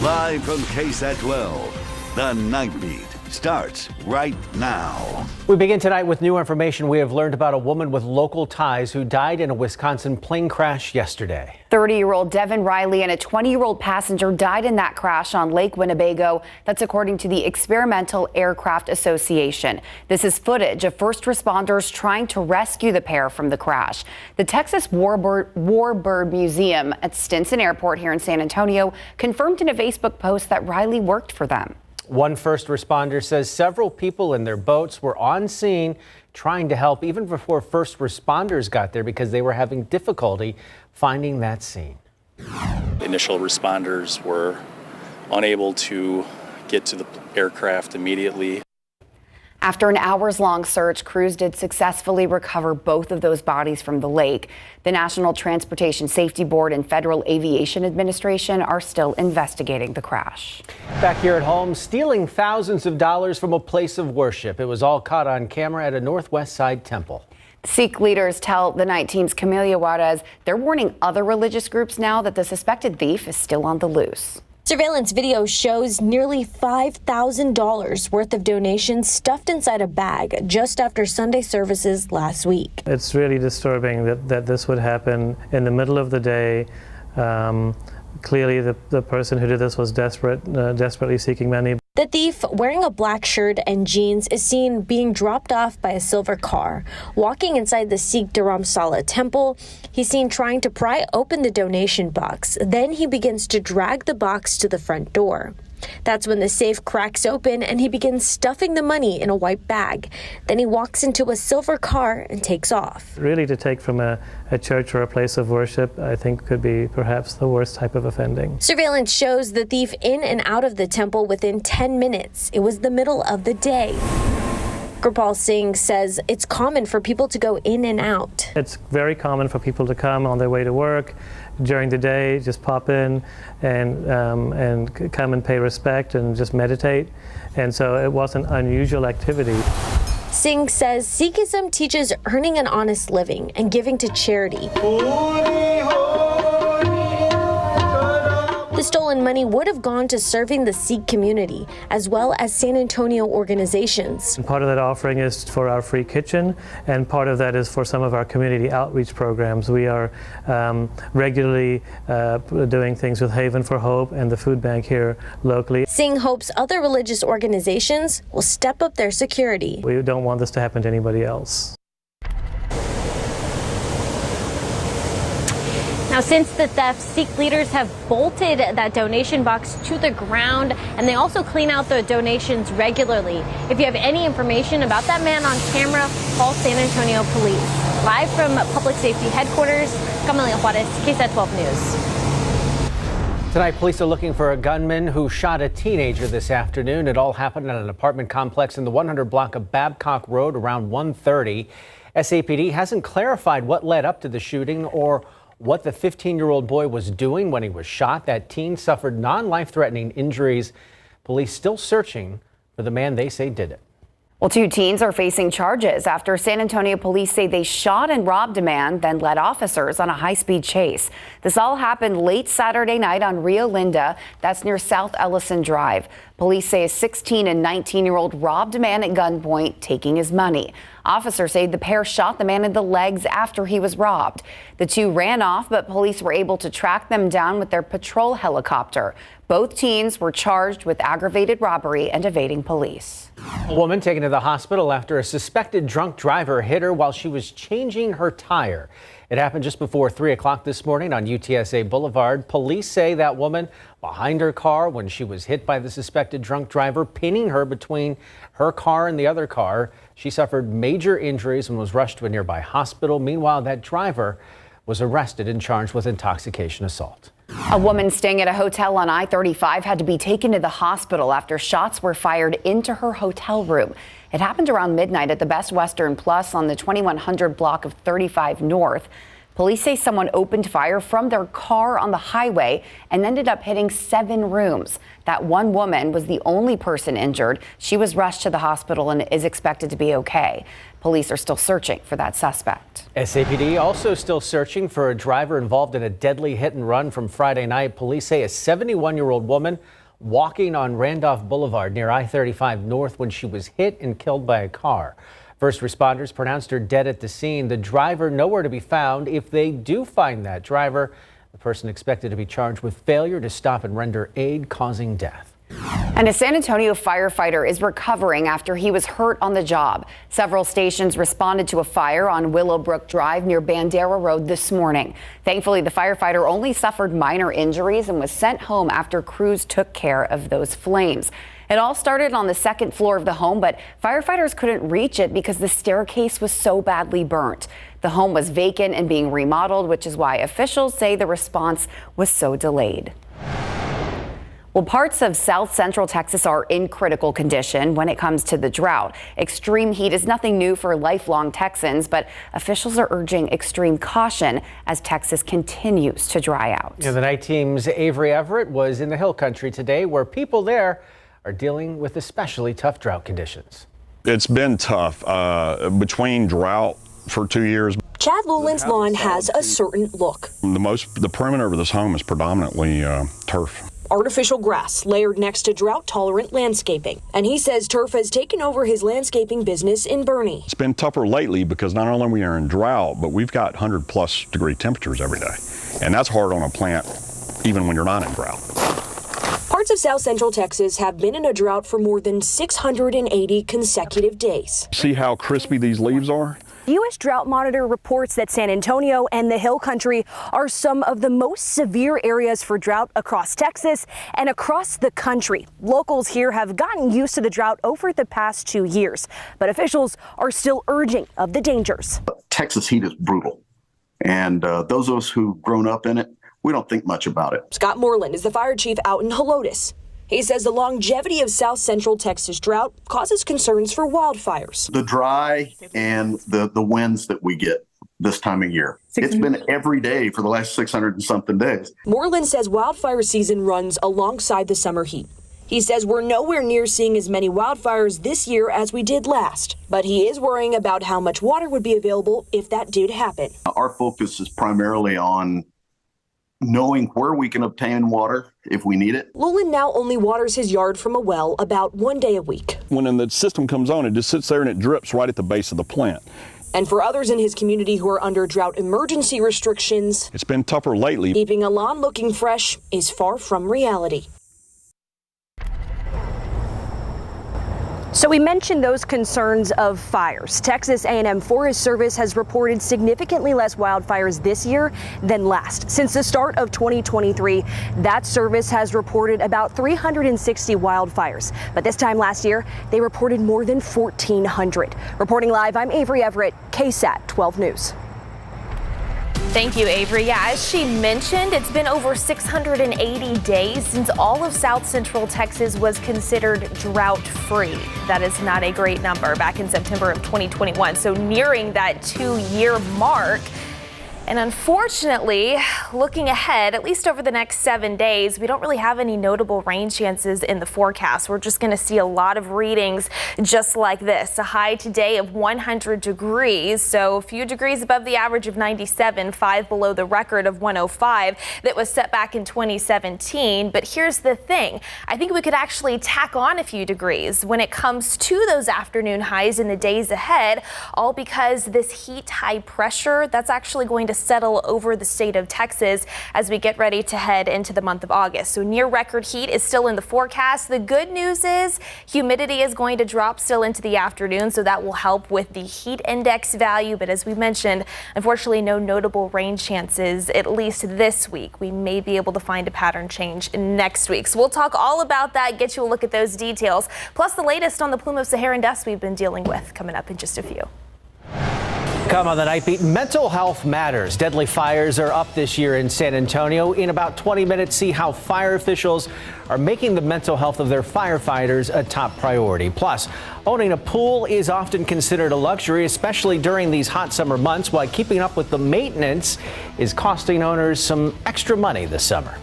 Live from KSAT 12, the Nightbeat starts right now. We begin tonight with new information we have learned about a woman with local ties who died in a Wisconsin plane crash yesterday. 30-year-old Devin Riley and a 20-year-old passenger died in that crash on Lake Winnebago. That's according to the Experimental Aircraft Association. This is footage of first responders trying to rescue the pair from the crash. The Texas Warbird Museum at Stinson Airport here in San Antonio confirmed in a Facebook post that Riley worked for them. One first responder says several people in their boats were on scene trying to help even before first responders got there because they were having difficulty finding that scene. Initial responders were unable to get to the aircraft immediately. After an hours-long search, crews did successfully recover both of those bodies from the lake. The National Transportation Safety Board and Federal Aviation Administration are still investigating the crash. Back here at home, stealing thousands of dollars from a place of worship. It was all caught on camera at a Northwest Side temple. Sikh leaders tell the Night Team's Camelia Juarez they're warning other religious groups now that the suspected thief is still on the loose. Surveillance video shows nearly $5,000 worth of donations stuffed inside a bag just after Sunday services last week. It's really disturbing that this would happen in the middle of the day. Clearly, the person who did this was desperately seeking money. The thief, wearing a black shirt and jeans, is seen being dropped off by a silver car. Walking inside the Sikh Dharamsala temple, he's seen trying to pry open the donation box. Then he begins to drag the box to the front door. That's when the safe cracks open and he begins stuffing the money in a white bag. Then he walks into a silver car and takes off. Really, to take from a church or a place of worship, I think could be perhaps the worst type of offending. Surveillance shows the thief in and out of the temple within 10 minutes. It was the middle of the day. Gopal Singh says it's common for people to go in and out. It's very common for people to come on their way to work during the day, just pop in and come and pay respect and just meditate. And so it was an unusual activity. Singh says Sikhism teaches earning an honest living and giving to charity. The stolen money would have gone to serving the Sikh community, as well as San Antonio organizations. And part of that offering is for our free kitchen, and part of that is for some of our community outreach programs. We are regularly doing things with Haven for Hope and the food bank here locally. Singh hopes other religious organizations will step up their security. We don't want this to happen to anybody else. Now, since the theft, Sikh leaders have bolted that donation box to the ground, and they also clean out the donations regularly. If you have any information about that man on camera, call San Antonio Police. Live from Public Safety Headquarters, Camelia Juarez, KSAT 12 News. Tonight, police are looking for a gunman who shot a teenager this afternoon. It all happened at an apartment complex in the 100 block of Babcock Road around 1:30. SAPD hasn't clarified what led up to the shooting or what the 15-year-old boy was doing when he was shot. That teen suffered non-life-threatening injuries. Police still searching for the man they say did it. Well, two teens are facing charges after San Antonio police say they shot and robbed a man, then led officers on a high-speed chase. This all happened late Saturday night on Rio Linda. That's near South Ellison Drive. Police say a 16 and 19-year-old robbed a man at gunpoint, taking his money. Officers say the pair shot the man in the legs after he was robbed. The two ran off, but police were able to track them down with their patrol helicopter. Both teens were charged with aggravated robbery and evading police. A woman taken to the hospital after a suspected drunk driver hit her while she was changing her tire. It happened just before 3 o'clock this morning on UTSA Boulevard. Police say that woman behind her car when she was hit by the suspected drunk driver, pinning her between her car and the other car. She suffered major injuries and was rushed to a nearby hospital. Meanwhile, that driver was arrested and charged with intoxication assault. A woman staying at a hotel on I-35 had to be taken to the hospital after shots were fired into her hotel room. It happened around midnight at the Best Western Plus on the 2100 block of 35 North. Police say someone opened fire from their car on the highway and ended up hitting 7 rooms. That one woman was the only person injured. She was rushed to the hospital and is expected to be okay. Police are still searching for that suspect. SAPD also still searching for a driver involved in a deadly hit and run from Friday night. Police say a 71-year-old woman walking on Randolph Boulevard near I-35 North when she was hit and killed by a car. First responders pronounced her dead at the scene. The driver nowhere to be found. If they do find that driver, the person expected to be charged with failure to stop and render aid causing death. And a San Antonio firefighter is recovering after he was hurt on the job. Several stations responded to a fire on Willowbrook Drive near Bandera Road this morning. Thankfully, the firefighter only suffered minor injuries and was sent home after crews took care of those flames. It all started on the second floor of the home, but firefighters couldn't reach it because the staircase was so badly burnt. The home was vacant and being remodeled, which is why officials say the response was so delayed. Well, parts of South Central Texas are in critical condition when it comes to the drought. Extreme heat is nothing new for lifelong Texans, but officials are urging extreme caution as Texas continues to dry out. Yeah, the night team's Avery Everett was in the Hill Country today, where people there are dealing with especially tough drought conditions. It's been tough between drought for 2 years. Chad Lulin's lawn has a certain look. The perimeter of this home is predominantly turf. Artificial grass layered next to drought-tolerant landscaping. And he says turf has taken over his landscaping business in Boerne. It's been tougher lately because not only are we in drought, but we've got 100+ degree temperatures every day. And that's hard on a plant even when you're not in drought. Parts of South Central Texas have been in a drought for more than 680 consecutive days. See how crispy these leaves are? The U.S. Drought Monitor reports that San Antonio and the Hill Country are some of the most severe areas for drought across Texas and across the country. Locals here have gotten used to the drought over the past 2 years, but officials are still urging of the dangers. Texas heat is brutal, and those of us who've grown up in it, we don't think much about it. Scott Moreland is the fire chief out in Helotes. He says the longevity of South Central Texas drought causes concerns for wildfires. The dry and the winds that we get this time of year. It's been every day for the last 600 and something days. Moreland says wildfire season runs alongside the summer heat. He says we're nowhere near seeing as many wildfires this year as we did last, but he is worrying about how much water would be available if that did happen. Our focus is primarily on knowing where we can obtain water if we need it. Lulin now only waters his yard from a well about 1 day a week. When the system comes on, it just sits there and it drips right at the base of the plant. And for others in his community who are under drought emergency restrictions, it's been tougher lately. Keeping a lawn looking fresh is far from reality. So we mentioned those concerns of fires. Texas A&M Forest Service has reported significantly less wildfires this year than last. Since the start of 2023, that service has reported about 360 wildfires. But this time last year, they reported more than 1,400. Reporting live, I'm Avery Everett, KSAT 12 News. Thank you, Avery. Yeah, as she mentioned, it's been over 680 days since all of South Central Texas was considered drought-free. That is not a great number back in September of 2021. So nearing that 2-year mark. And unfortunately, looking ahead, at least over the next 7 days, we don't really have any notable rain chances in the forecast. We're just going to see a lot of readings just like this. A high today of 100 degrees, so a few degrees above the average of 97, 5 below the record of 105 that was set back in 2017. But here's the thing. I think we could actually tack on a few degrees when it comes to those afternoon highs in the days ahead, all because this heat high pressure, that's actually going to settle over the state of Texas as we get ready to head into the month of August. So near record heat is still in the forecast. The good news is humidity is going to drop still into the afternoon, so that will help with the heat index value. But as we mentioned, unfortunately, no notable rain chances, at least this week. We may be able to find a pattern change next week. So we'll talk all about that, get you a look at those details, plus the latest on the plume of Saharan dust we've been dealing with coming up in just a few. come on the Nightbeat, mental health matters. Deadly fires are up this year in San Antonio. In about 20 minutes, see how fire officials are making the mental health of their firefighters a top priority. Plus, owning a pool is often considered a luxury, especially during these hot summer months, while keeping up with the maintenance is costing owners some extra money this summer.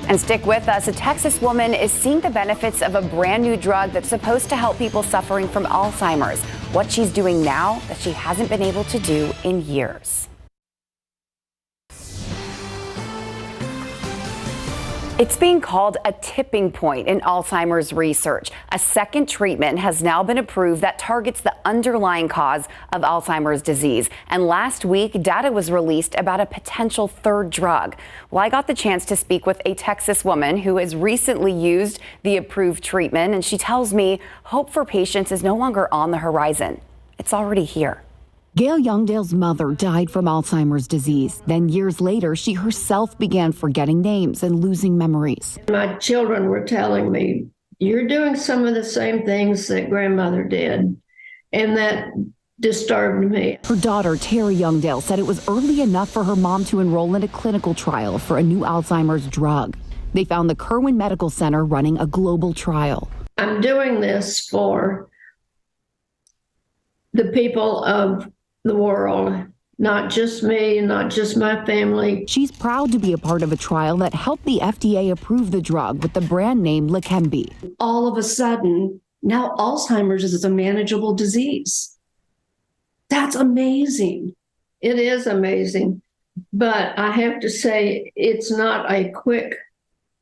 And stick with us. A Texas woman is seeing the benefits of a brand new drug that's supposed to help people suffering from Alzheimer's. What she's doing now that she hasn't been able to do in years. It's being called a tipping point in Alzheimer's research. A second treatment has now been approved that targets the underlying cause of Alzheimer's disease. And last week, data was released about a potential third drug. Well, I got the chance to speak with a Texas woman who has recently used the approved treatment, and she tells me hope for patients is no longer on the horizon. It's already here. Gail Youngdale's mother died from Alzheimer's disease. Then years later, she herself began forgetting names and losing memories. My children were telling me, you're doing some of the same things that grandmother did. And that disturbed me. Her daughter, Terry Youngdale, said it was early enough for her mom to enroll in a clinical trial for a new Alzheimer's drug. They found the Kirwan Medical Center running a global trial. I'm doing this for the people of the world, not just me, not just my family. She's proud to be a part of a trial that helped the FDA approve the drug with the brand name Leqembi. All of a sudden, now Alzheimer's is a manageable disease. That's amazing. It is amazing, but I have to say it's not a quick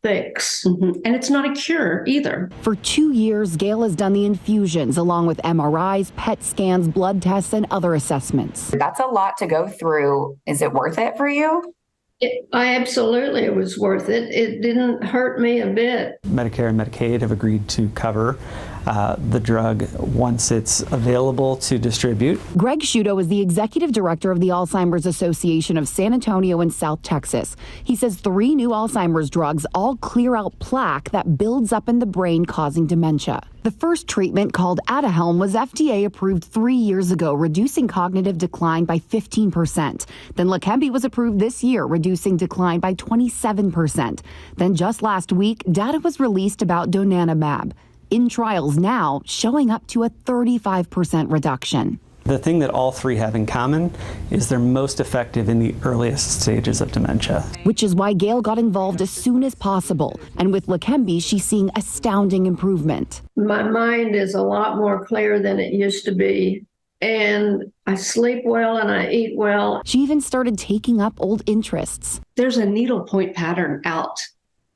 fix. And it's not a cure either. For 2 years, Gail has done the infusions along with MRIs, PET scans, blood tests, and other assessments. That's a lot to go through. Is it worth it for you? It was worth it. It didn't hurt me a bit. Medicare and Medicaid have agreed to cover the drug once it's available to distribute. Greg Shudo is the executive director of the Alzheimer's Association of San Antonio and South Texas. He says 3 new Alzheimer's drugs all clear out plaque that builds up in the brain, causing dementia. The first treatment, called Aduhelm, was FDA approved 3 years ago, reducing cognitive decline by 15%. Then Leqembi was approved this year, reducing decline by 27%. Then just last week, data was released about donanemab, in trials now showing up to a 35% reduction. The thing that all 3 have in common is they're most effective in the earliest stages of dementia. Which is why Gail got involved as soon as possible. And with Leqembi, she's seeing astounding improvement. My mind is a lot more clear than it used to be. And I sleep well and I eat well. She even started taking up old interests. There's a needlepoint pattern out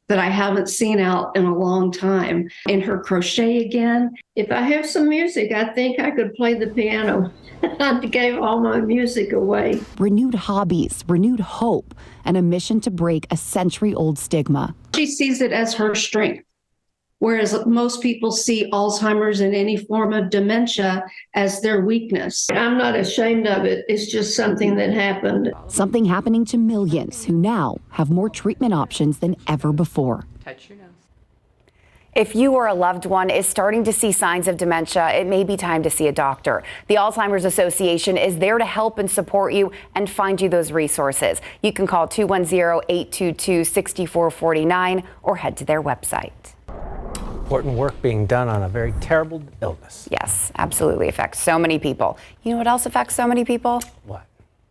that I haven't seen out in a long time. In her crochet again. If I have some music, I think I could play the piano. I gave all my music away. Renewed hobbies, renewed hope, and a mission to break a century-old stigma. She sees it as her strength, whereas most people see Alzheimer's and any form of dementia as their weakness. I'm not ashamed of it. It's just something that happened. Something happening to millions who now have more treatment options than ever before. Touch your nose. If you or a loved one is starting to see signs of dementia, it may be time to see a doctor. The Alzheimer's Association is there to help and support you and find you those resources. You can call 210-822-6449 or head to their website. Important work being done on a very terrible illness. Yes, absolutely affects so many people. You know what else affects so many people? What?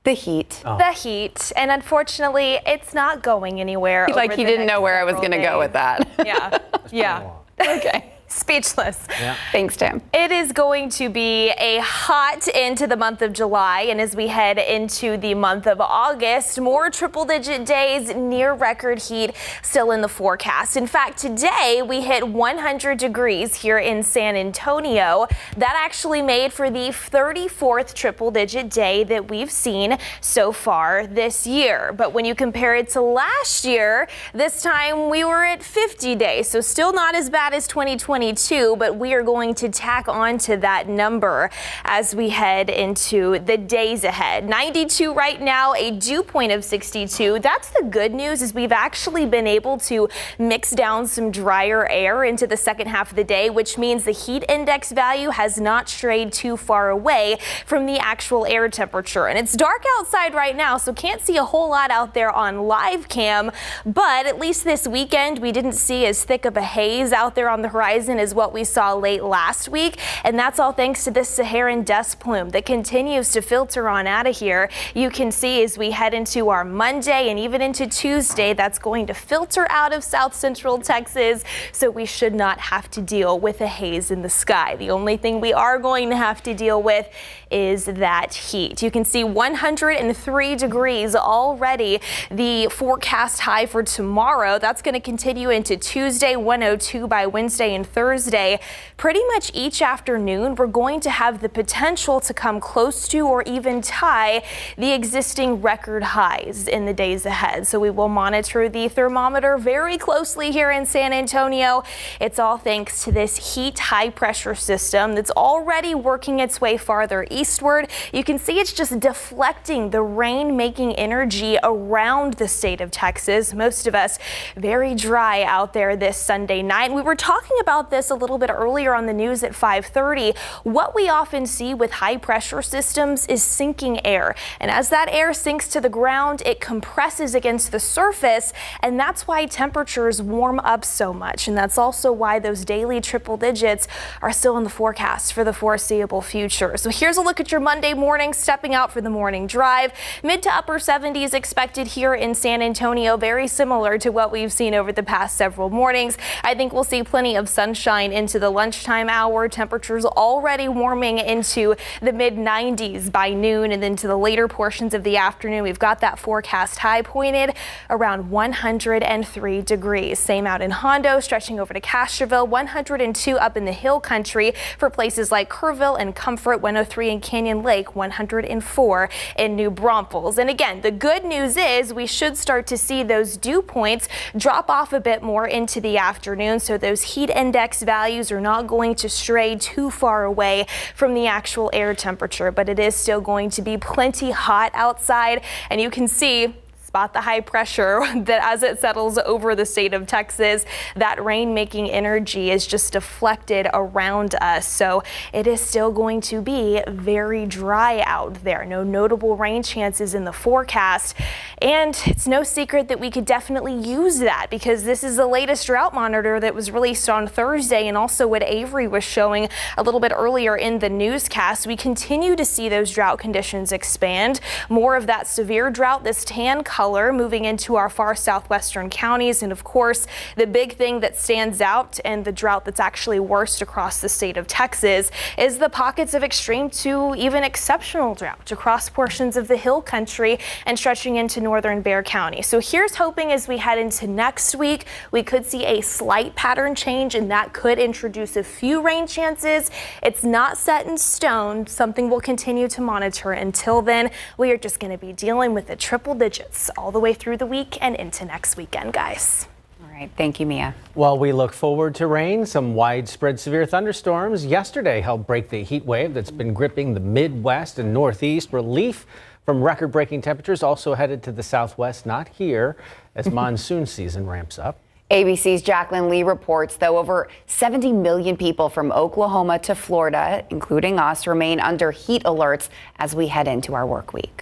The heat. Oh. The heat. And unfortunately, it's not going anywhere. Like he didn't know where I was going to go with that. Yeah. Yeah. Okay. Speechless. Yeah. Thanks, Tim. It is going to be a hot end to the month of July, and as we head into the month of August, more triple-digit days, near record heat still in the forecast. In fact, today we hit 100 degrees here in San Antonio. That actually made for the 34th triple-digit day that we've seen so far this year. But when you compare it to last year, this time we were at 50 days, so still not as bad as 2020. 22, but we are going to tack on to that number as we head into the days ahead. 92 right now, a dew point of 62. That's the good news, is we've actually been able to mix down some drier air into the second half of the day, which means the heat index value has not strayed too far away from the actual air temperature. And it's dark outside right now, so can't see a whole lot out there on live cam, but at least this weekend we didn't see as thick of a haze out there on the horizon as what we saw late last week, and that's all thanks to this Saharan dust plume that continues to filter on out of here. You can see as we head into our Monday and even into Tuesday, that's going to filter out of south central Texas, so we should not have to deal with a haze in the sky. The only thing we are going to have to deal with is that heat. You can see 103 degrees already, the forecast high for tomorrow. That's going to continue into Tuesday, 102 by Wednesday and Thursday. Pretty much each afternoon, we're going to have the potential to come close to or even tie the existing record highs in the days ahead. So we will monitor the thermometer very closely here in San Antonio. It's all thanks to this heat high pressure system that's already working its way farther eastward. You can see it's just deflecting the rain-making energy around the state of Texas. Most of us very dry out there this Sunday night. We were talking about this a little bit earlier on the news at 5:30. What we often see with high pressure systems is sinking air. And as that air sinks to the ground, it compresses against the surface, and that's why temperatures warm up so much. And that's also why those daily triple digits are still in the forecast for the foreseeable future. So here's a look at your Monday morning, stepping out for the morning drive. Mid to upper 70s expected here in San Antonio, very similar to what we've seen over the past several mornings. I think we'll see plenty of sunshine into the lunchtime hour. Temperatures already warming into the mid 90s by noon, and then to the later portions of the afternoon, we've got that forecast high pointed around 103 degrees. Same out in Hondo, stretching over to Castroville, 102 up in the hill country for places like Kerrville and Comfort, 103 in Canyon Lake, 104 in New Braunfels. And again, the good news is we should start to see those dew points drop off a bit more into the afternoon, so those heat index values are not going to stray too far away from the actual air temperature, but it is still going to be plenty hot outside, and you can see spot the high pressure that as it settles over the state of Texas, that rain-making energy is just deflected around us. So it is still going to be very dry out there. No notable rain chances in the forecast. And it's no secret that we could definitely use that, because this is the latest drought monitor that was released on Thursday, and also what Avery was showing a little bit earlier in the newscast. We continue to see those drought conditions expand. More of that severe drought, this tan color, moving into our far southwestern counties. And of course, the big thing that stands out, and the drought that's actually worst across the state of Texas, is the pockets of extreme to even exceptional drought across portions of the hill country and stretching into northern Bexar County. So here's hoping as we head into next week, we could see a slight pattern change, and that could introduce a few rain chances. It's not set in stone, something we'll continue to monitor. Until then, we are just going to be dealing with the triple digits all the way through the week and into next weekend, guys. All right. Thank you, Mia. Well, we look forward to rain. Some widespread severe thunderstorms yesterday helped break the heat wave that's been gripping the Midwest and Northeast. Relief from record-breaking temperatures also headed to the Southwest, not here, as monsoon season ramps up. ABC's Jacqueline Lee reports, though, over 70 million people from Oklahoma to Florida, including us, remain under heat alerts as we head into our work week.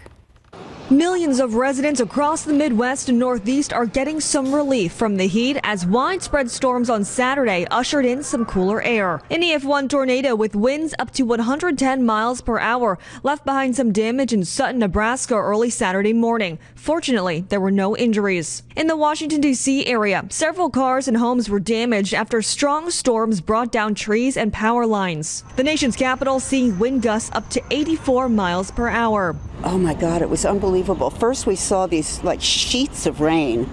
Millions of residents across the Midwest and Northeast are getting some relief from the heat as widespread storms on Saturday ushered in some cooler air. An EF1 tornado with winds up to 110 miles per hour left behind some damage in Sutton, Nebraska early Saturday morning. Fortunately, there were no injuries. In the Washington, D.C. area, several cars and homes were damaged after strong storms brought down trees and power lines. The nation's capital seeing wind gusts up to 84 miles per hour. Oh my God, it was unbelievable. First we saw these like sheets of rain,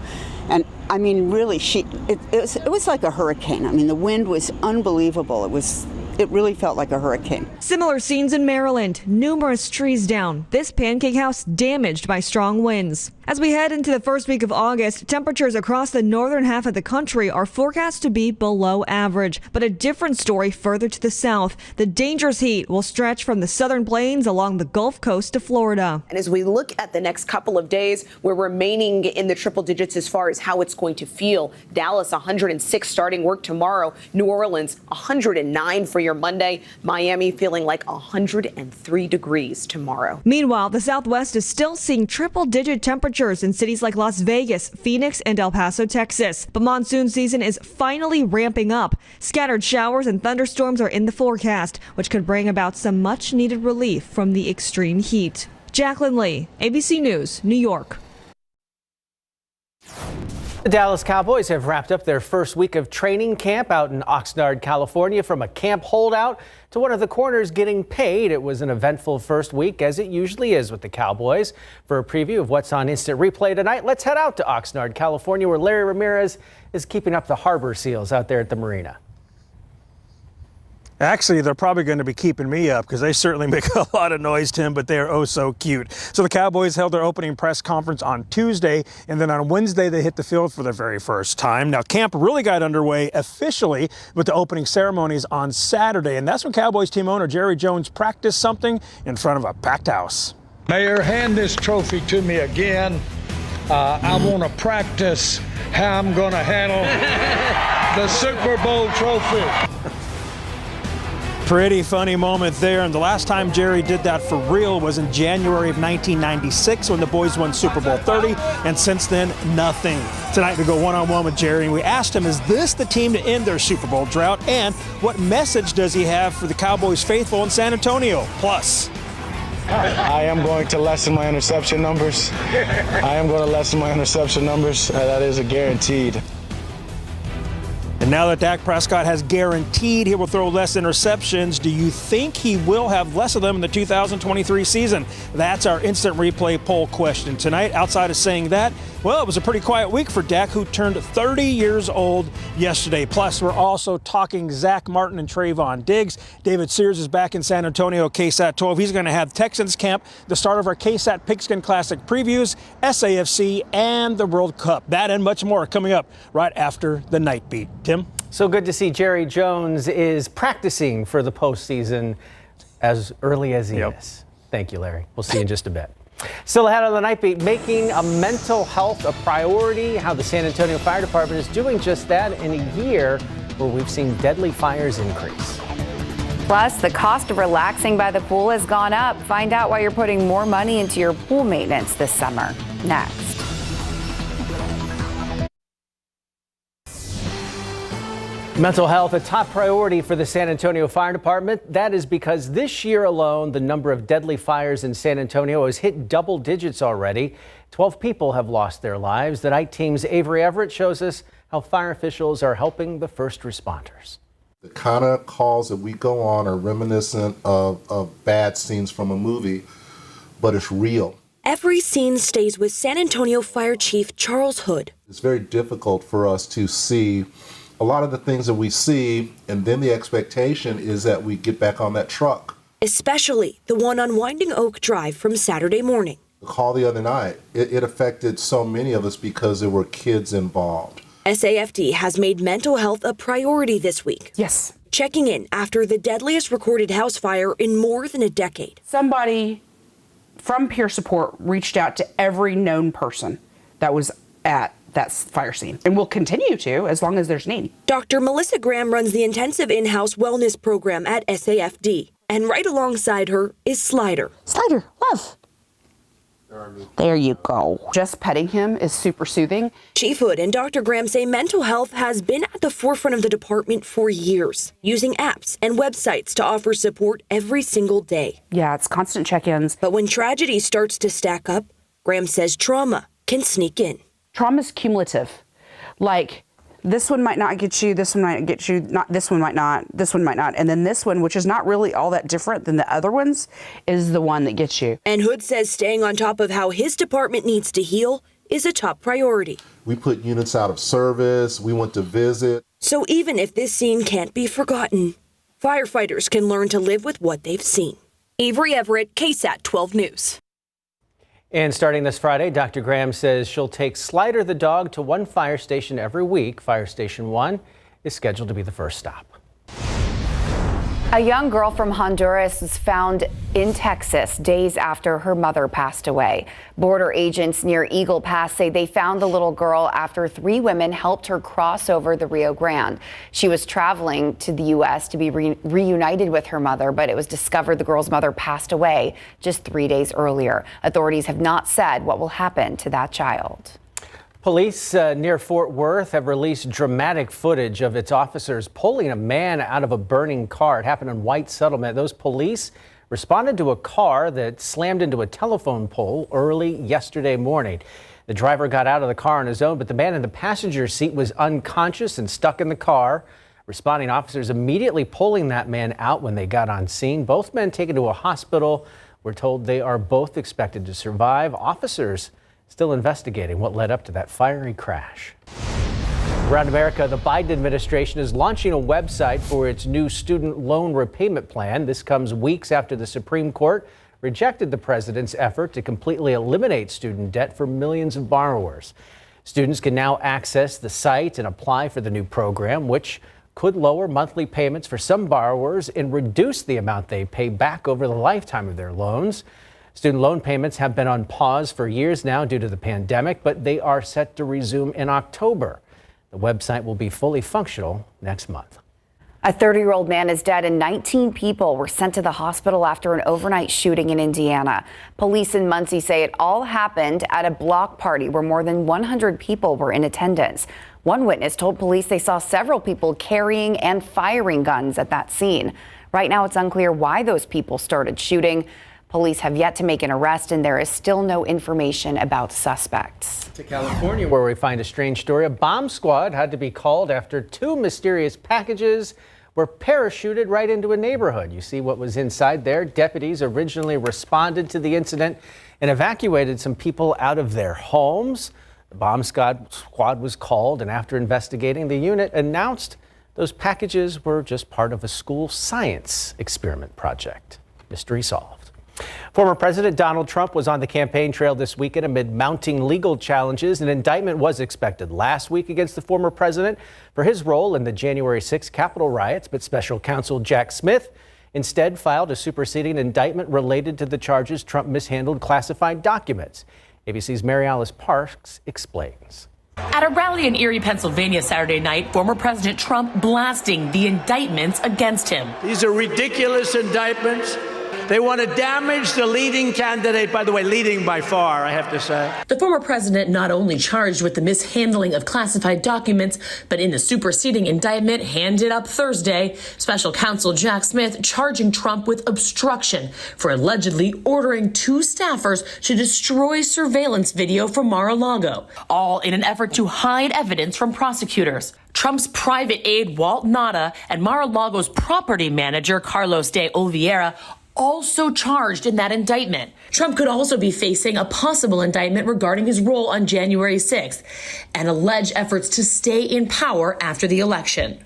and I mean really it was like a hurricane. I mean the wind was unbelievable. It It really felt like a hurricane. Similar scenes in Maryland. Numerous trees down. This pancake house damaged by strong winds. As we head into the first week of August, temperatures across the northern half of the country are forecast to be below average. But a different story further to the south. The dangerous heat will stretch from the southern plains along the Gulf Coast to Florida. And as we look at the next couple of days, we're remaining in the triple digits as far as how it's going to feel. Dallas 106 starting work tomorrow. New Orleans 109 for your Monday. Miami feeling like 103 degrees tomorrow. Meanwhile, the Southwest is still seeing triple-digit temperatures in cities like Las Vegas, Phoenix, and El Paso, Texas. But monsoon season is finally ramping up. Scattered showers and thunderstorms are in the forecast, which could bring about some much-needed relief from the extreme heat. Jacqueline Lee, ABC News, New York. The Dallas Cowboys have wrapped up their first week of training camp out in Oxnard, California. From a camp holdout to one of the corners getting paid, it was an eventful first week, as it usually is with the Cowboys. For a preview of what's on Instant Replay tonight, let's head out to Oxnard, California, where Larry Ramirez is keeping up the harbor seals out there at the marina. Actually, they're probably going to be keeping me up because they certainly make a lot of noise, Tim, but they are oh so cute. So the Cowboys held their opening press conference on Tuesday, and then on Wednesday they hit the field for the very first time. Now, camp really got underway officially with the opening ceremonies on Saturday, and that's when Cowboys team owner Jerry Jones practiced something in front of a packed house. Mayor, hand this trophy to me again. I want to practice how I'm going to handle the Super Bowl trophy. Pretty funny moment there, and the last time Jerry did that for real was in January of 1996 when the boys won Super Bowl 30, and since then, nothing. Tonight we go one-on-one with Jerry, and we asked him, is this the team to end their Super Bowl drought, and what message does he have for the Cowboys faithful in San Antonio? Plus, I am going to lessen my interception numbers. That is a guaranteed. and now that Dak Prescott has guaranteed he will throw less interceptions, do you think he will have less of them in the 2023 season? That's our instant replay poll question tonight. Outside of saying that, well, it was a pretty quiet week for Dak, who turned 30 years old yesterday. Plus, we're also talking Zach Martin and Trayvon Diggs. David Sears is back in San Antonio, KSAT 12. He's going to have Texans camp, the start of our KSAT Pigskin Classic previews, SAFC, and the World Cup. That and much more coming up right after the Nightbeat. Tim? So good to see Jerry Jones is practicing for the postseason as early as he is. Thank you, Larry. We'll see you in just a bit. Still ahead on the Nightbeat, making a mental health a priority, how the San Antonio Fire Department is doing just that in a year where we've seen deadly fires increase. Plus, the cost of relaxing by the pool has gone up. Find out why you're putting more money into your pool maintenance this summer. Next. Mental health, a top priority for the San Antonio Fire Department. That is because this year alone, the number of deadly fires in San Antonio has hit double digits already. 12 people have lost their lives. The night team's Avery Everett shows us how fire officials are helping the first responders. The kind of calls that we go on are reminiscent of bad scenes from a movie, but it's real. Every scene stays with San Antonio Fire Chief Charles Hood. It's very difficult for us to see a lot of the things that we see, and then the expectation is that we get back on that truck. Especially the one on Winding Oak Drive from Saturday morning. The call the other night, it affected so many of us because there were kids involved. SAFD has made mental health a priority this week. Yes. Checking in after the deadliest recorded house fire in more than a decade. Somebody from peer support reached out to every known person that was at that fire scene, and will continue to as long as there's need. Dr. Melissa Graham runs the intensive in-house wellness program at SAFD, and right alongside her is Slider. Slider, love. There you go. Just petting him is super soothing. Chief Hood and Dr. Graham say mental health has been at the forefront of the department for years, using apps and websites to offer support every single day. Yeah, it's constant check-ins. But when tragedy starts to stack up, Graham says trauma can sneak in. Trauma is cumulative. Like, this one might not get you, this one might get you, not this one might not, this one might not. And then this one, which is not really all that different than the other ones, is the one that gets you. And Hood says staying on top of how his department needs to heal is a top priority. We put units out of service, we went to visit. So even if this scene can't be forgotten, Firefighters can learn to live with what they've seen. Avery Everett, KSAT 12 News. And starting this Friday, Dr. Graham says she'll take Slider the dog to one fire station every week. Fire Station 1 is scheduled to be the first stop. A young girl from Honduras was found in Texas days after her mother passed away. Border agents near Eagle Pass say they found the little girl after 3 women helped her cross over the Rio Grande. She was traveling to the U.S. to be reunited with her mother, but it was discovered the girl's mother passed away just 3 days earlier. Authorities have not said what will happen to that child. Police near Fort Worth have released dramatic footage of its officers pulling a man out of a burning car. It happened in White Settlement. Those police responded to a car that slammed into a telephone pole early yesterday morning. The driver got out of the car on his own, but the man in the passenger seat was unconscious and stuck in the car. Responding officers immediately pulling that man out when they got on scene. Both men taken to a hospital. We're told they are both expected to survive. Officers still investigating what led up to that fiery crash. Around America, the Biden administration is launching a website for its new student loan repayment plan. This comes weeks after the Supreme Court rejected the president's effort to completely eliminate student debt for millions of borrowers. Students can now access the site and apply for the new program, which could lower monthly payments for some borrowers and reduce the amount they pay back over the lifetime of their loans. Student loan payments have been on pause for years now due to the pandemic, but they are set to resume in October. The website will be fully functional next month. A 30-year-old man is dead and 19 people were sent to the hospital after an overnight shooting in Indiana. Police in Muncie say it all happened at a block party where more than 100 people were in attendance. One witness told police they saw several people carrying and firing guns at that scene. Right now, it's unclear why those people started shooting. Police have yet to make an arrest, and there is still no information about suspects. To California, where we find a strange story. A bomb squad had to be called after 2 mysterious packages were parachuted right into a neighborhood. You see what was inside there. Deputies originally responded to the incident and evacuated some people out of their homes. The bomb squad was called, and after investigating, the unit announced those packages were just part of a school science experiment project. Mystery solved. Former President Donald Trump was on the campaign trail this weekend amid mounting legal challenges. An indictment was expected last week against the former president for his role in the January 6th Capitol riots, but special counsel Jack Smith instead filed a superseding indictment related to the charges Trump mishandled classified documents. ABC's Mary Alice Parks explains. At a rally in Erie, Pennsylvania Saturday night, former President Trump blasting the indictments against him. These are ridiculous indictments. They want to damage the leading candidate, by the way, leading by far, I have to say. The former president not only charged with the mishandling of classified documents, but in the superseding indictment handed up Thursday, special counsel Jack Smith charging Trump with obstruction for allegedly ordering 2 staffers to destroy surveillance video from Mar-a-Lago, all in an effort to hide evidence from prosecutors. Trump's private aide, Walt Nauta, and Mar-a-Lago's property manager, Carlos de Oliveira, also charged in that indictment. Trump could also be facing a possible indictment regarding his role on January 6th and alleged efforts to stay in power after the election.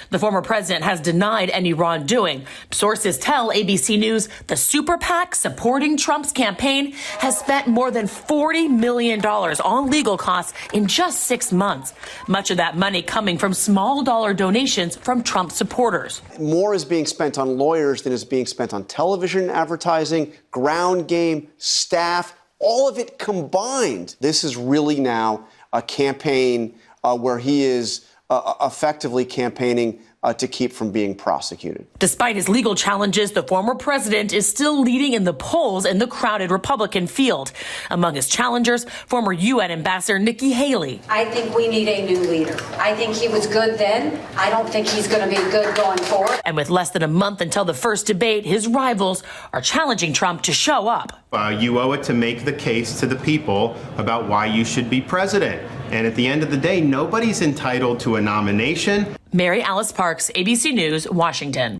The former president has denied any wrongdoing. Sources tell ABC News the super PAC supporting Trump's campaign has spent more than $40 million on legal costs in just 6 months. Much of that money coming from small dollar donations from Trump supporters. More is being spent on lawyers than is being spent on television advertising, ground game, staff, all of it combined. This is really now a campaign where he is effectively campaigning to keep from being prosecuted. Despite his legal challenges, the former president is still leading in the polls in the crowded Republican field. Among his challengers, former UN Ambassador Nikki Haley. I think we need a new leader. I think he was good then. I don't think he's going to be good going forward. And with less than a month until the first debate, his rivals are challenging Trump to show up. You owe it to make the case to the people about why you should be president. And at the end of the day, nobody's entitled to a nomination. Mary Alice Parks, ABC News, Washington.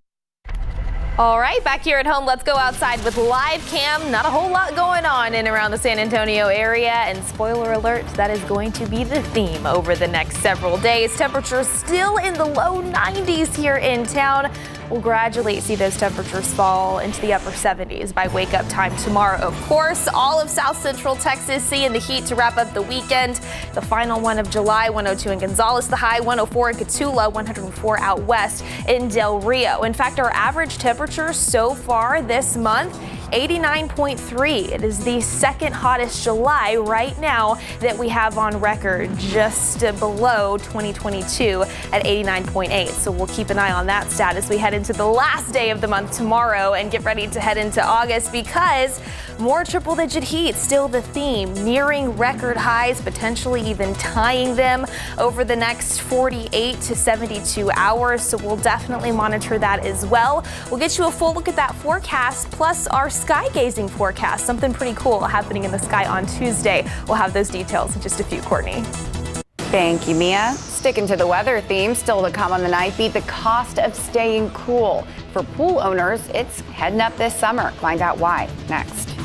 All right, back here at home, let's go outside with live cam. Not a whole lot going on in around the San Antonio area. And spoiler alert, that is going to be the theme over the next several days. Temperatures still in the low 90s here in town. We'll gradually see those temperatures fall into the upper 70s by wake up time tomorrow. Of course, all of South Central Texas seeing the heat to wrap up the weekend. The final one of July, 102 in Gonzales, the high 104 in Cotulla, 104 out west in Del Rio. In fact, our average temperature so far this month, 89.3. It is the second hottest July right now that we have on record, just below 2022 at 89.8. So we'll keep an eye on that stat as we head into the last day of the month tomorrow and get ready to head into August, because more triple-digit heat still the theme, nearing record highs, potentially even tying them over the next 48 to 72 hours. So we'll definitely monitor that as well. We'll get you a full look at that forecast, plus our sky gazing forecast, something pretty cool happening in the sky on Tuesday. We'll have those details in just a few, Courtney. Thank you, Mia. Sticking to the weather theme, still to come on the Nightbeat, the cost of staying cool. For pool owners, it's heading up this summer. Find out why next.